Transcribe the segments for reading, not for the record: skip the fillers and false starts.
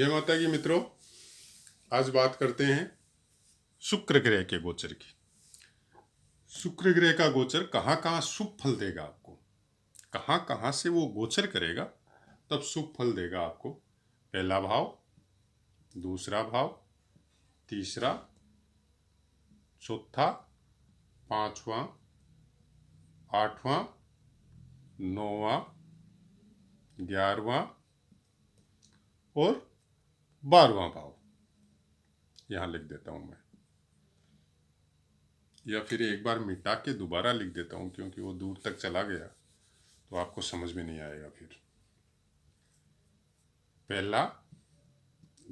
जय माता की मित्रों, आज बात करते हैं शुक्र ग्रह के गोचर की। शुक्र ग्रह का गोचर कहाँ कहाँ शुभ फल देगा आपको, कहाँ कहाँ से वो गोचर करेगा तब शुभ फल देगा आपको। पहला भाव, दूसरा भाव, तीसरा, चौथा, पांचवा, आठवां, नौवां, 11वां और 12वां भाव। यहाँ लिख देता हूँ मैं, या फिर एक बार मिटा के दोबारा लिख देता हूँ क्योंकि वो दूर तक चला गया तो आपको समझ में नहीं आएगा। फिर पहला,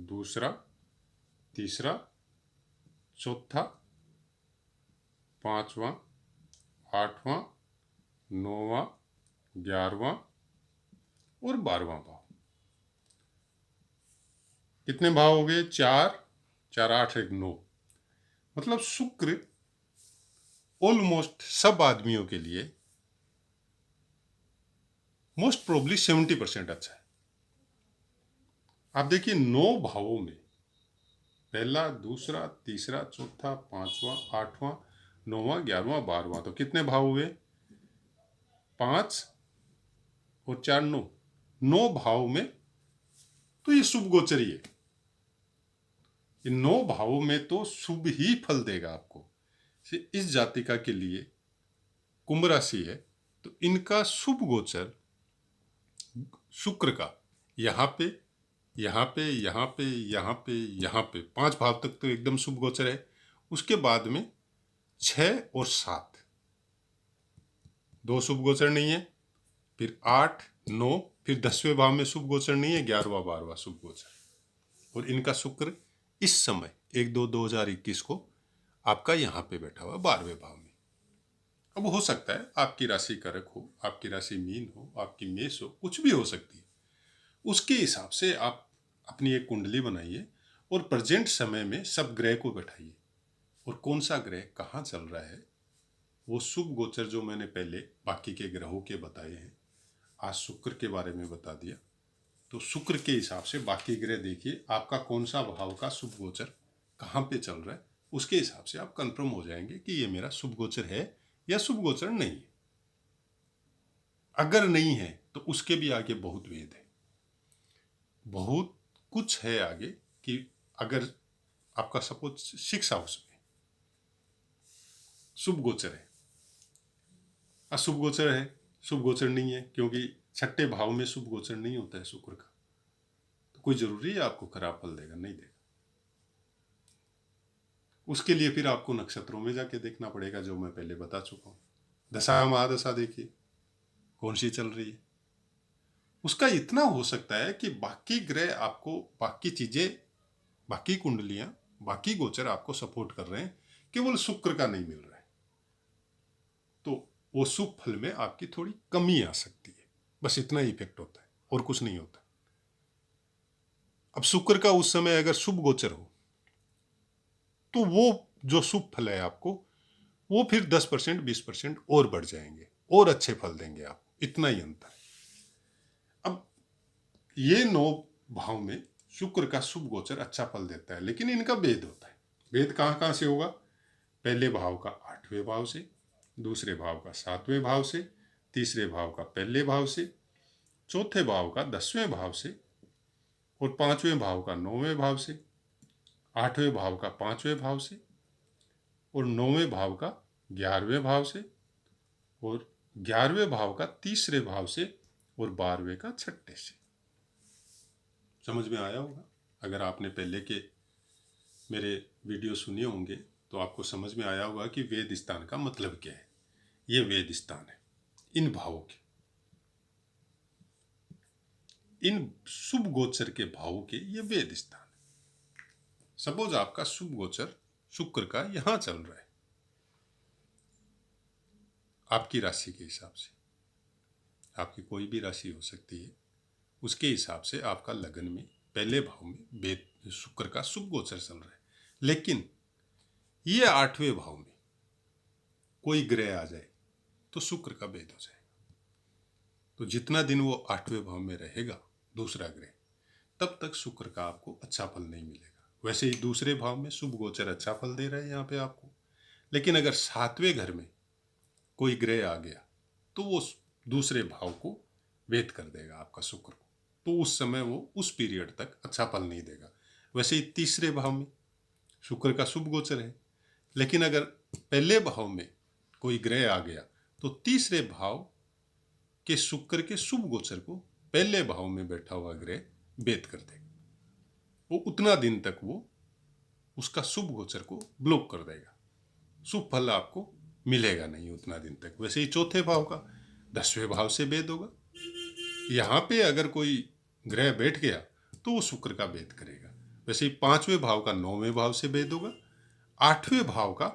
दूसरा, तीसरा, चौथा, पांचवा, आठवां, नौवां, 11वां और 12वां भाव। कितने भाव हो गए? 4 4 8 1 9। मतलब शुक्र ऑलमोस्ट सब आदमियों के लिए मोस्ट प्रोबली 70% अच्छा है। आप देखिए 9 भावों में पहला, दूसरा, तीसरा, चौथा, पांचवा, आठवां, नौवां, 11वां, 12वां, तो कितने भाव हुए? 5 और 4 9। 9 भाव में तो ये शुभ गोचर ही है। इन 9 भावों में तो शुभ ही फल देगा आपको। इस जातिका के लिए कुंभ राशि है तो इनका शुभ गोचर शुक्र का यहाँ पे, यहाँ पे, यहाँ पे, यहाँ पे, यहाँ पे 5 भाव तक तो एकदम शुभ गोचर है। उसके बाद में 6 और 7 दो शुभ गोचर नहीं है। फिर 8 9, फिर 10वें भाव में शुभ गोचर नहीं है। 11वां 12वां शुभ गोचर। और इनका शुक्र इस समय 1/2/2021 को आपका यहाँ पे बैठा हुआ 12वें भाव में। अब हो सकता है आपकी राशि कर्क हो, आपकी राशि मीन हो, आपकी मेष हो, कुछ भी हो सकती है। उसके हिसाब से आप अपनी एक कुंडली बनाइए और प्रेजेंट समय में सब ग्रह को बैठाइए और कौन सा ग्रह कहाँ चल रहा है वो शुभ गोचर जो मैंने पहले बाकी के ग्रहों के बताए हैं, आज शुक्र के बारे में बता दिया। तो शुक्र के हिसाब से बाकी ग्रह देखिए आपका कौन सा भाव का शुभ गोचर कहाँ पे चल रहा है, उसके हिसाब से आप कंफर्म हो जाएंगे कि ये मेरा शुभ गोचर है या शुभ गोचर नहीं है। अगर नहीं है तो उसके भी आगे बहुत वेद है, बहुत कुछ है आगे। कि अगर आपका सपोज 6 हाउस में शुभ गोचर है, अशुभ गोचर है, शुभ गोचर नहीं है, क्योंकि 6ठे भाव में शुभ गोचर नहीं होता है शुक्र का, तो कोई जरूरी है आपको खराब फल देगा? नहीं देगा। उसके लिए फिर आपको नक्षत्रों में जाके देखना पड़ेगा, जो मैं पहले बता चुका हूँ। दशा महादशा देखिए कौन सी चल रही है। उसका इतना हो सकता है कि बाकी ग्रह आपको, बाकी चीजें, बाकी कुंडलियां, बाकी गोचर आपको सपोर्ट कर रहे हैं, केवल शुक्र का नहीं मिल रहा है, तो वो शुभ फल में आपकी थोड़ी कमी आ सकती है। बस इतना ही इफेक्ट होता है और कुछ नहीं होता। अब शुक्र का उस समय अगर शुभ गोचर हो तो वो जो शुभ फल है आपको, वो फिर 10% 20% और बढ़ जाएंगे और अच्छे फल देंगे आप। इतना ही अंतर है। अब ये 9 भाव में शुक्र का शुभ गोचर अच्छा फल देता है, लेकिन इनका भेद होता है। भेद कहाँ कहाँ से होगा? पहले भाव का 8वें भाव से, दूसरे भाव का 7वें भाव से, तीसरे भाव का पहले भाव से, चौथे भाव का 10वें भाव से और 5वें भाव का 9वें भाव से, 8वें भाव का 5वें भाव से और 9वें भाव का 11वें भाव से और 11वें भाव का तीसरे भाव से और 12वें का 6ठे से। समझ में आया होगा? अगर आपने पहले के मेरे वीडियो सुने होंगे तो आपको समझ में आया होगा कि वेद स्थान का मतलब क्या है। ये वेद स्थान है इन भावों के, इन शुभ गोचर के भावों के, ये वेद स्थान है। सपोज आपका शुभ गोचर शुक्र का यहां चल रहा है, आपकी राशि के हिसाब से, आपकी कोई भी राशि हो सकती है, उसके हिसाब से आपका लगन में पहले भाव में वेद शुक्र का शुभ गोचर चल रहा है। लेकिन ये 8वें भाव में कोई ग्रह आ जाए तो शुक्र का भेद हो जाएगा। तो जितना दिन वो 8वें भाव में रहेगा दूसरा ग्रह, तब तक शुक्र का आपको अच्छा फल नहीं मिलेगा। वैसे ही दूसरे भाव में शुभ गोचर अच्छा फल दे रहे हैं यहाँ पे आपको, लेकिन अगर 7वें घर में कोई ग्रह आ गया तो वो दूसरे भाव को भेद कर देगा आपका शुक्र को, तो उस समय वो उस पीरियड तक अच्छा फल नहीं देगा। वैसे ही तीसरे भाव में शुक्र का शुभ गोचर है, लेकिन अगर पहले भाव में कोई ग्रह आ गया तो तीसरे भाव के शुक्र के शुभ गोचर को पहले भाव में बैठा हुआ ग्रह भेद कर देगा। वो उतना दिन तक वो उसका शुभ गोचर को ब्लॉक कर देगा, शुभ फल आपको मिलेगा नहीं उतना दिन तक। वैसे ही चौथे भाव का 10वें भाव से भेद होगा। यहाँ पे अगर कोई ग्रह बैठ गया तो वो शुक्र का भेद करेगा। वैसे ही 5वें भाव का 9वें भाव से भेद होगा, 8वें भाव का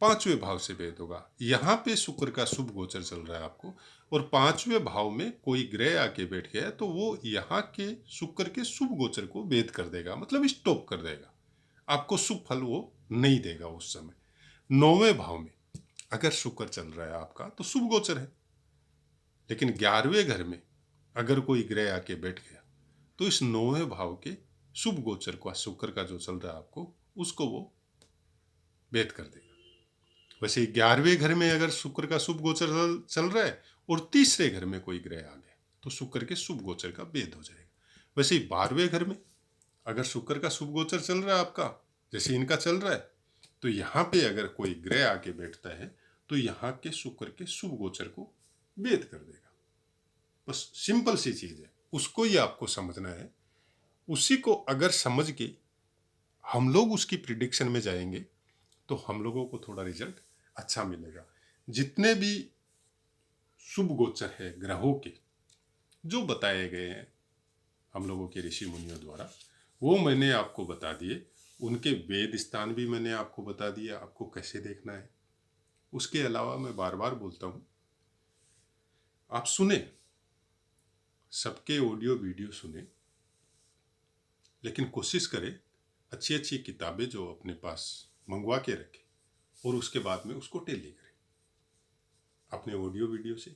5वें भाव से भेद होगा। यहाँ पे शुक्र का शुभ गोचर चल रहा है आपको, और 5वें भाव में कोई ग्रह आके बैठ गया तो वो यहाँ के शुक्र के शुभ गोचर को भेद कर देगा, मतलब स्टॉप कर देगा, आपको शुभ फल वो नहीं देगा उस समय। 9वें भाव में अगर शुक्र चल रहा है आपका तो शुभ गोचर है, लेकिन 11वें घर में अगर कोई ग्रह आके बैठ गया तो इस 9वें भाव के शुभ गोचर को, शुक्र का जो चल रहा है आपको, उसको वो भेद कर देगा। वैसे ही 11वें घर में अगर शुक्र का शुभ गोचर चल रहा है और तीसरे घर में कोई ग्रह आ गया तो शुक्र के शुभ गोचर का भेद हो जाएगा। वैसे ही 12वें घर में अगर शुक्र का शुभ गोचर चल रहा है आपका, जैसे इनका चल रहा है, तो यहाँ पे अगर कोई ग्रह आके बैठता है तो यहाँ के शुक्र के शुभ गोचर को भेद कर देगा। बस सिंपल सी चीज है, उसको ही आपको समझना है। उसी को अगर समझ के हम लोग उसकी प्रिडिक्शन में जाएंगे तो हम लोगों को थोड़ा रिजल्ट अच्छा मिलेगा। जितने भी शुभ गोचर है ग्रहों के जो बताए गए हैं हम लोगों के ऋषि मुनियों द्वारा, वो मैंने आपको बता दिए। उनके वेद स्थान भी मैंने आपको बता दिया, आपको कैसे देखना है। उसके अलावा मैं बार बार बोलता हूँ, आप सुने, सबके ऑडियो वीडियो सुने, लेकिन कोशिश करें अच्छी अच्छी किताबें जो अपने पास मंगवा के रखें और उसके बाद में उसको टेली करें अपने ऑडियो वीडियो से।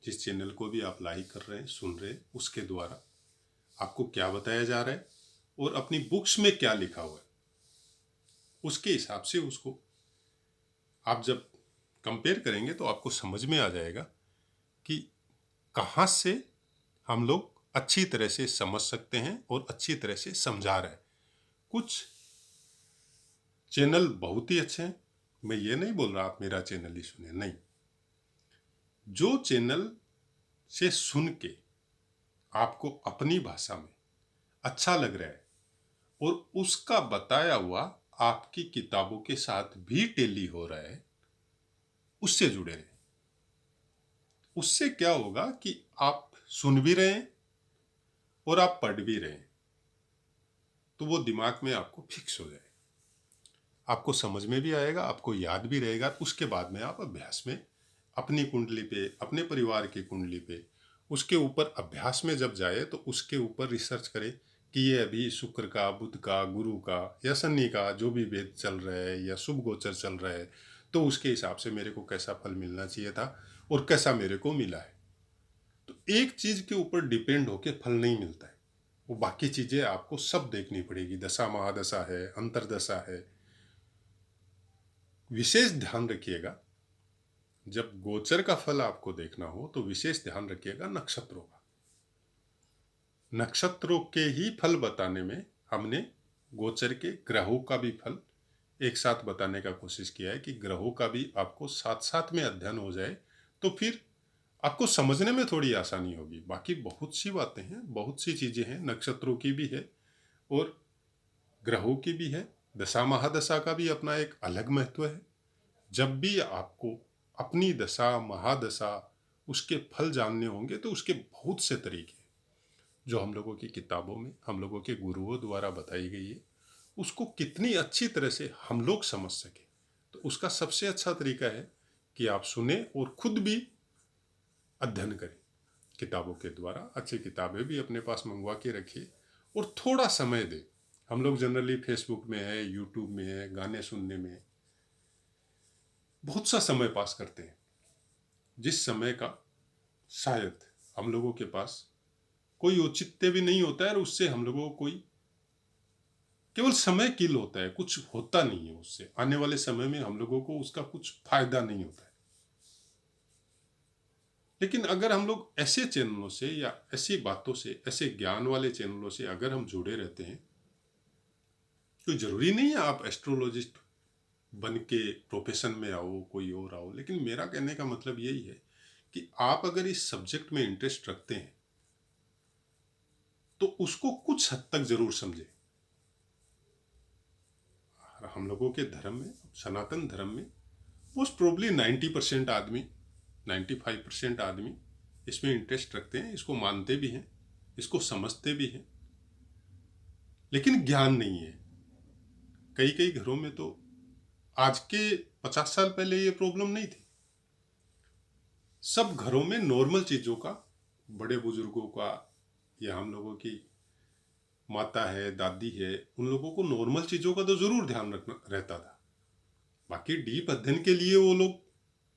जिस चैनल को भी आप लाइक कर रहे हैं, सुन रहे हैं, उसके द्वारा आपको क्या बताया जा रहा है और अपनी बुक्स में क्या लिखा हुआ है, उसके हिसाब से उसको आप जब कंपेयर करेंगे तो आपको समझ में आ जाएगा कि कहाँ से हम लोग अच्छी तरह से समझ सकते हैं और अच्छी तरह से समझा रहे हैं। कुछ चैनल बहुत ही अच्छे हैं, मैं ये नहीं बोल रहा आप मेरा चैनल ही सुने, नहीं। जो चैनल से सुन के आपको अपनी भाषा में अच्छा लग रहा है और उसका बताया हुआ आपकी किताबों के साथ भी टेली हो रहा है, उससे जुड़े रहें। उससे क्या होगा कि आप सुन भी रहे हैं और आप पढ़ भी रहे हैं, तो वो दिमाग में आपको फिक्स हो जाएगा, आपको समझ में भी आएगा, आपको याद भी रहेगा। उसके बाद में आप अभ्यास में अपनी कुंडली पे, अपने परिवार की कुंडली पे, उसके ऊपर अभ्यास में जब जाए तो उसके ऊपर रिसर्च करें कि ये अभी शुक्र का, बुध का, गुरु का या शनि का जो भी भेद चल रहा है या शुभ गोचर चल रहा है, तो उसके हिसाब से मेरे को कैसा फल मिलना चाहिए था और कैसा मेरे को मिला है। तो एक चीज के ऊपर डिपेंड होके फल नहीं मिलता है, वो बाकी चीजें आपको सब देखनी पड़ेगी। दशा महादशा है, अंतरदशा है। विशेष ध्यान रखिएगा, जब गोचर का फल आपको देखना हो तो विशेष ध्यान रखिएगा नक्षत्रों का। नक्षत्रों के ही फल बताने में हमने गोचर के ग्रहों का भी फल एक साथ बताने का कोशिश किया है कि ग्रहों का भी आपको साथ साथ में अध्ययन हो जाए तो फिर आपको समझने में थोड़ी आसानी होगी। बाकी बहुत सी बातें हैं, बहुत सी चीजें हैं, नक्षत्रों की भी है और ग्रहों की भी है। दशा महादशा का भी अपना एक अलग महत्व है। जब भी आपको अपनी दशा महादशा उसके फल जानने होंगे तो उसके बहुत से तरीके हैं जो हम लोगों की किताबों में हम लोगों के गुरुओं द्वारा बताई गई है। उसको कितनी अच्छी तरह से हम लोग समझ सके तो उसका सबसे अच्छा तरीका है कि आप सुने और खुद भी अध्ययन करें किताबों के द्वारा। अच्छी किताबें भी अपने पास मंगवा के रखिए और थोड़ा समय दें। हम लोग जनरली फेसबुक में है, यूट्यूब में है, गाने सुनने में बहुत सा समय पास करते हैं, जिस समय का शायद हम लोगों के पास कोई औचित्य भी नहीं होता है, और उससे हम लोगों को कोई केवल समय किल होता है, कुछ होता नहीं है उससे। आने वाले समय में हम लोगों को उसका कुछ फायदा नहीं होता है। लेकिन अगर हम लोग ऐसे चैनलों से या ऐसी बातों से, ऐसे ज्ञान वाले चैनलों से अगर हम जुड़े रहते हैं, तो जरूरी नहीं है आप एस्ट्रोलॉजिस्ट बन के प्रोफेशन में आओ, कोई और आओ, लेकिन मेरा कहने का मतलब यही है कि आप अगर इस सब्जेक्ट में इंटरेस्ट रखते हैं तो उसको कुछ हद तक जरूर समझे। हम लोगों के धर्म में, सनातन धर्म में, मोस्ट प्रोबली 90% आदमी, 95% आदमी इसमें इंटरेस्ट रखते हैं, इसको मानते भी हैं, इसको समझते भी हैं, लेकिन ज्ञान नहीं है। कई कई घरों में तो आज के 50 साल पहले ये प्रॉब्लम नहीं थी। सब घरों में नॉर्मल चीज़ों का, बड़े बुजुर्गों का या हम लोगों की माता है, दादी है, उन लोगों को नॉर्मल चीज़ों का तो ज़रूर ध्यान रखना रहता था। बाकी डीप अध्ययन के लिए वो लोग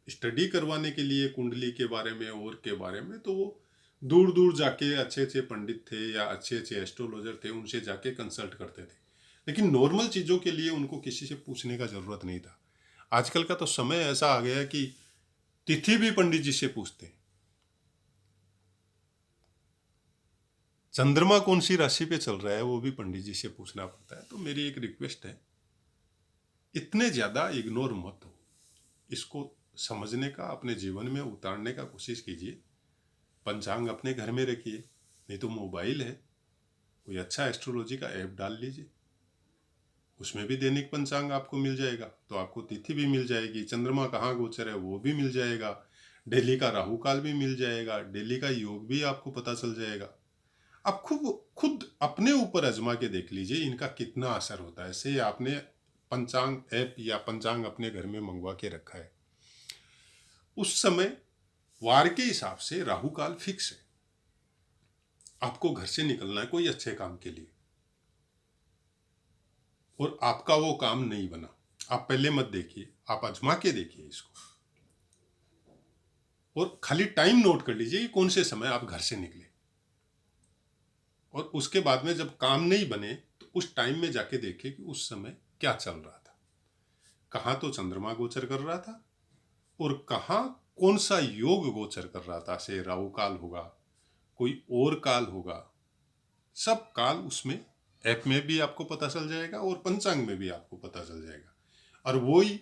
स्टडी करवाने के लिए कुंडली के बारे में और के बारे में, तो वो दूर दूर जाके अच्छे अच्छे पंडित थे या अच्छे अच्छे एस्ट्रोलॉजर थे, उनसे जाके कंसल्ट करते थे। लेकिन नॉर्मल चीज़ों के लिए उनको किसी से पूछने का ज़रूरत नहीं था। आजकल का तो समय ऐसा आ गया कि तिथि भी पंडित जी से पूछते हैं। चंद्रमा कौन सी राशि पे चल रहा है वो भी पंडित जी से पूछना पड़ता है। तो मेरी एक रिक्वेस्ट है, इतने ज़्यादा इग्नोर मत हो, इसको समझने का, अपने जीवन में उतारने का कोशिश कीजिए। पंचांग अपने घर में रखिए, नहीं तो मोबाइल है, कोई अच्छा एस्ट्रोलॉजी का ऐप डाल लीजिए, उसमें भी दैनिक पंचांग आपको मिल जाएगा। तो आपको तिथि भी मिल जाएगी, चंद्रमा कहाँ गोचर है वो भी मिल जाएगा, डेली का राहु काल भी मिल जाएगा, डेली का योग भी आपको पता चल जाएगा। आप खुद अपने ऊपर आजमा के देख लीजिए इनका कितना असर होता है। से आपने पंचांग ऐप या पंचांग अपने घर में मंगवा के रखा है, उस समय वार के हिसाब से राहु काल फिक्स है, आपको घर से निकलना है कोई अच्छे काम के लिए और आपका वो काम नहीं बना, आप पहले मत देखिए, आप आजमा के देखिए इसको और खाली टाइम नोट कर लीजिए कि कौन से समय आप घर से निकले। और उसके बाद में जब काम नहीं बने तो उस टाइम में जाके देखिए कि उस समय क्या चल रहा था, कहाँ तो चंद्रमा गोचर कर रहा था और कहाँ कौन सा योग गोचर कर रहा था। से राहु काल होगा, कोई और काल होगा, सब काल उसमें ऐप में भी आपको पता चल जाएगा और पंचांग में भी आपको पता चल जाएगा। और वही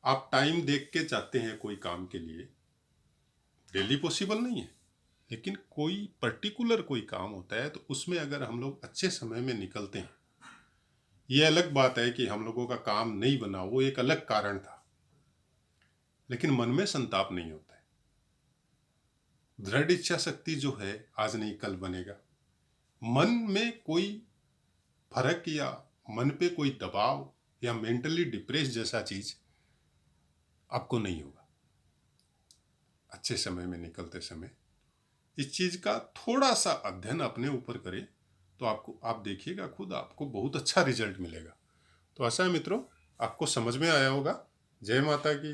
आप टाइम देख के चाहते हैं कोई काम के लिए, डेली पॉसिबल नहीं है, लेकिन कोई पर्टिकुलर कोई काम होता है तो उसमें अगर हम लोग अच्छे समय में निकलते हैं, ये अलग बात है कि हम लोगों का काम नहीं बना, वो एक अलग कारण था, लेकिन मन में संताप नहीं होता है। दृढ़ इच्छा शक्ति जो है आज नहीं कल बनेगा। मन में कोई फर्क या मन पे कोई दबाव या मेंटली डिप्रेस जैसा चीज आपको नहीं होगा। अच्छे समय में निकलते समय इस चीज का थोड़ा सा अध्ययन अपने ऊपर करें तो आप देखिएगा खुद आपको बहुत अच्छा रिजल्ट मिलेगा। तो ऐसा है मित्रों, आपको समझ में आया होगा। जय माता की।